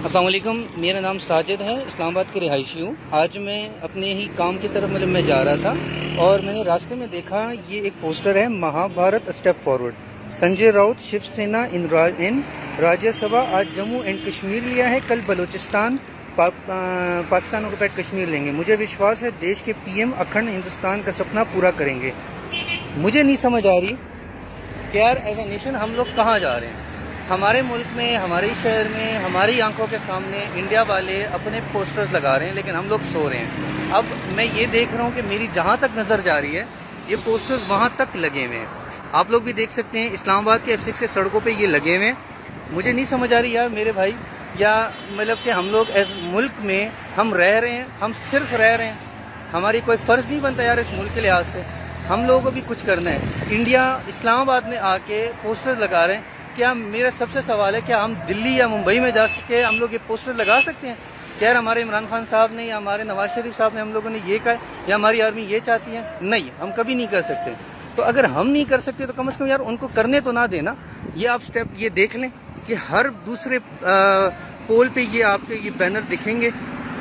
अस्सलाम वालेकुम। मेरा नाम साजिद है, इस्लामाबाद के रिहायशी हूँ। आज मैं अपने ही काम की तरफ मैं जा रहा था और मैंने रास्ते में देखा ये एक पोस्टर है, महाभारत स्टेप फॉरवर्ड। संजय राउत शिवसेना इन राज्यसभा। आज जम्मू एंड कश्मीर लिया है, कल बलूचिस्तान पाकिस्तान ऑक्युपाइड कश्मीर लेंगे। मुझे विश्वास है देश के पीएम अखंड हिंदुस्तान का सपना पूरा करेंगे। मुझे नहीं समझ आ रही कि यार एज ए नेशन हम लोग कहाँ जा रहे हैं। हमारे मुल्क में, हमारे शहर में, हमारी आंखों के सामने इंडिया वाले अपने पोस्टर्स लगा रहे हैं, लेकिन हम लोग सो रहे हैं। अब मैं ये देख रहा हूँ कि मेरी जहाँ तक नज़र जा रही है ये पोस्टर्स वहाँ तक लगे हुए हैं। आप लोग भी देख सकते हैं इस्लामाबाद के F6 के सड़कों पे ये लगे हुए हैं। मुझे नहीं समझ आ रही यार मेरे भाई, या मतलब कि हम लोग एज मुल्क में हम रह रहे हैं, हम सिर्फ रह रहे हैं। हमारी कोई फ़र्ज़ नहीं बनता यार इस मुल्क के लिहाज से। हम लोगों को भी कुछ करना है। इंडिया इस्लामाबाद में आके पोस्टर्स लगा रहे हैं। क्या मेरा सबसे सवाल है, क्या हम दिल्ली या मुंबई में जा सके हम लोग ये पोस्टर लगा सकते हैं? क्या यार हमारे इमरान खान साहब ने या हमारे नवाज शरीफ साहब ने हम लोगों ने ये कहा या हमारी आर्मी ये चाहती है? नहीं, हम कभी नहीं कर सकते। तो अगर हम नहीं कर सकते तो कम से कम यार उनको करने तो ना देना। ये आप स्टेप ये देख लें कि हर दूसरे पोल पे ये आपके ये बैनर दिखेंगे।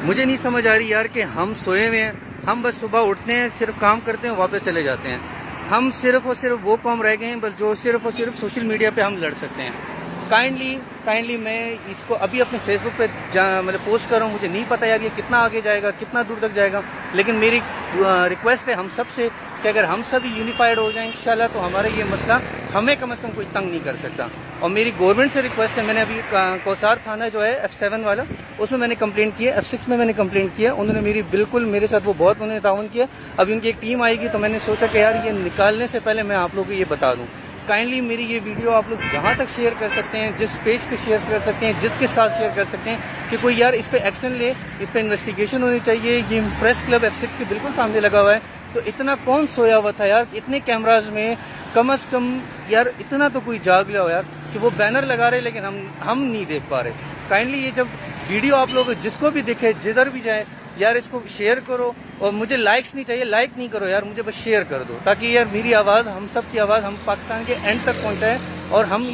मुझे नहीं समझ आ रही यार कि हम सोए हुए हैं, हम बस सुबह उठते हैं, सिर्फ काम करते हैं, वापस चले जाते हैं। हम सिर्फ और सिर्फ वो कौम रह गए हैं बस जो सिर्फ और सिर्फ सोशल मीडिया पे हम लड़ सकते हैं। काइंडली मैं इसको अभी अपने फेसबुक पे मतलब पोस्ट कर रहा हूँ। मुझे नहीं पता यार ये कितना आगे जाएगा, कितना दूर तक जाएगा, लेकिन मेरी रिक्वेस्ट है हम सब से कि अगर हम सभी यूनिफाइड हो जाएं इंशाल्लाह तो हमारा ये मसला हमें कम से कम कोई तंग नहीं कर सकता। और मेरी गवर्नमेंट से रिक्वेस्ट है, मैंने अभी कोसार थाना जो है F7 वाला, उसमें मैंने कंप्लेंट की है, F6 में मैंने कंप्लेंट की है। उन्होंने मेरी बिल्कुल मेरे साथ वो बहुत उन्होंने ताउन किया। अभी उनकी एक टीम आएगी तो मैंने सोचा कि यार ये निकालने से पहले मैं आप लोगों को ये बता दूँ। काइंडली मेरी ये वीडियो आप लोग जहाँ तक शेयर कर सकते हैं, जिस पेज पे शेयर कर सकते हैं, जिसके साथ शेयर कर सकते हैं कि कोई यार इस पे एक्शन ले, इस पे इन्वेस्टिगेशन होनी चाहिए। ये प्रेस क्लब F6 के बिल्कुल सामने लगा हुआ है, तो इतना कौन सोया हुआ था यार? इतने कैमराज में कम से कम यार इतना तो कोई जाग लिया हो यार कि वो बैनर लगा रहे लेकिन हम नहीं देख पा रहे। काइंडली ये जब वीडियो आप लोग जिसको भी दिखे, जिधर भी जाए यार इसको शेयर करो। और मुझे लाइक्स नहीं चाहिए, लाइक नहीं करो यार, मुझे बस शेयर कर दो ताकि यार मेरी आवाज़, हम सब की आवाज़ हम पाकिस्तान के एंड तक पहुंचाए। और हम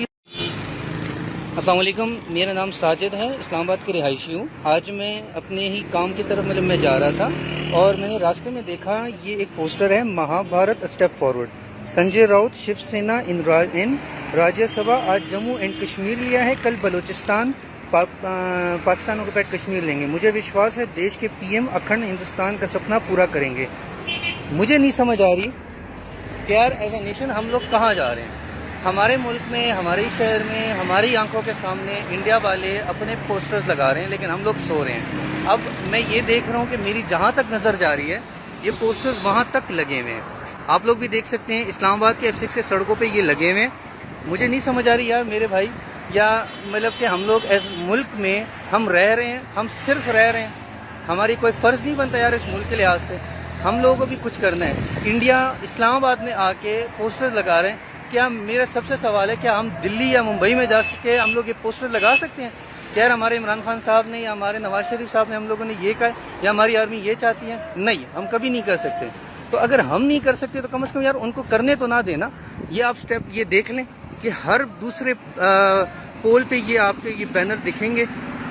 अस्सलाम वालेकुम। मेरा नाम साजिद है, इस्लामाबाद के रिहायशी हूँ। आज मैं अपने ही काम की तरफ मैं जा रहा था और मैंने रास्ते में देखा ये एक पोस्टर है, महाभारत स्टेप फॉरवर्ड। संजय राउत शिवसेना इन राज्यसभा। आज जम्मू एंड कश्मीर लिया है, कल बलूचिस्तान पाकिस्तान ऑक्युपाइड कश्मीर लेंगे। मुझे विश्वास है देश के पीएम अखंड हिंदुस्तान का सपना पूरा करेंगे। मुझे नहीं समझ आ रही कि यार एज ए नेशन हम लोग कहाँ जा रहे हैं। हमारे मुल्क में, हमारे शहर में, हमारी आंखों के सामने इंडिया वाले अपने पोस्टर्स लगा रहे हैं, लेकिन हम लोग सो रहे हैं। अब मैं ये देख रहा हूँ कि मेरी जहाँ तक नज़र जा रही है ये पोस्टर्स वहाँ तक लगे हुए हैं। आप लोग भी देख सकते हैं इस्लामाबाद के F6 के सड़कों पे ये लगे हुए हैं। मुझे नहीं समझ आ रही यार मेरे भाई, या मतलब कि हम लोग एज मुल्क में हम रह रहे हैं, हम सिर्फ रह रहे हैं। हमारी कोई फ़र्ज़ नहीं बनता यार इस मुल्क के लिहाज से। हम लोगों को भी कुछ करना है। इंडिया इस्लामाबाद में आके पोस्टर लगा रहे हैं। क्या मेरा सबसे सवाल है, क्या हम दिल्ली या मुंबई में जा सके हम लोग ये पोस्टर लगा सकते हैं? क्या यार हमारे इमरान खान साहब ने या हमारे नवाज शरीफ साहब ने हम लोगों ने ये कहा या हमारी आर्मी ये चाहती है? नहीं, हम कभी नहीं कर सकते। तो अगर हम नहीं कर सकते तो कम से कम यार उनको करने तो ना देना। ये आप स्टेप ये देख लें कि हर दूसरे पोल पे ये आपके ये बैनर दिखेंगे।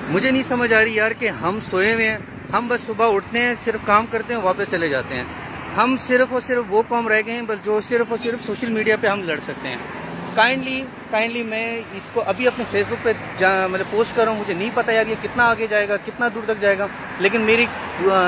मुझे नहीं समझ आ रही यार कि हम सोए हुए हैं, हम बस सुबह उठते हैं, सिर्फ काम करते हैं, वापस चले जाते हैं। हम सिर्फ और सिर्फ वो कौम रह गए हैं बस जो सिर्फ और सिर्फ सोशल मीडिया पे हम लड़ सकते हैं। काइंडली मैं इसको अभी अपने फेसबुक पे मतलब पोस्ट कर रहा हूँ। मुझे नहीं पता यार ये कितना आगे जाएगा, कितना दूर तक जाएगा, लेकिन मेरी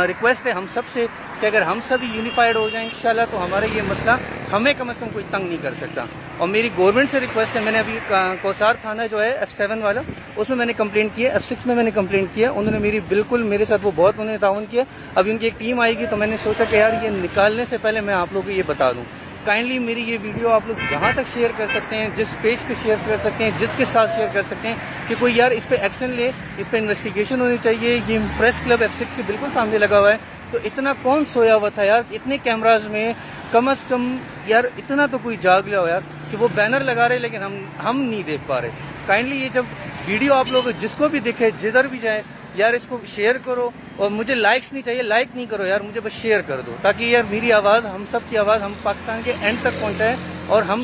रिक्वेस्ट है हम सब से कि अगर हम सभी यूनिफाइड हो जाएं इंशाल्लाह तो हमारा ये मसला हमें कम से कम कोई तंग नहीं कर सकता। और मेरी गवर्नमेंट से रिक्वेस्ट है, मैंने अभी कोसार थाना जो है F7 वाला, उसमें मैंने कंप्लेंट की है, F6 में मैंने कंप्लेंट की है। उन्होंने मेरी बिल्कुल मेरे साथ वो बहुत उन्होंने ताउन किया। अभी उनकी एक टीम आएगी तो मैंने सोचा कि यार ये निकालने से पहले मैं आप लोगों को ये बता दूँ। काइंडली मेरी ये वीडियो आप लोग जहाँ तक शेयर कर सकते हैं, जिस पेज पे शेयर कर सकते हैं, जिसके साथ शेयर कर सकते हैं कि कोई यार इस पे एक्शन ले, इस पे इन्वेस्टिगेशन होनी चाहिए। ये प्रेस क्लब F6 के बिल्कुल सामने लगा हुआ है, तो इतना कौन सोया हुआ था यार? इतने कैमराज में कम से कम यार इतना तो कोई जाग लिया हो यार कि वो बैनर लगा रहे लेकिन हम नहीं देख पा रहे। काइंडली ये जब वीडियो आप लोग जिसको भी दिखे, जिधर भी जाए यार इसको शेयर करो। और मुझे लाइक्स नहीं चाहिए, लाइक नहीं करो यार, मुझे बस शेयर कर दो ताकि यार मेरी आवाज़, हम सब की आवाज़ हम पाकिस्तान के एंड तक पहुंचाए। और हम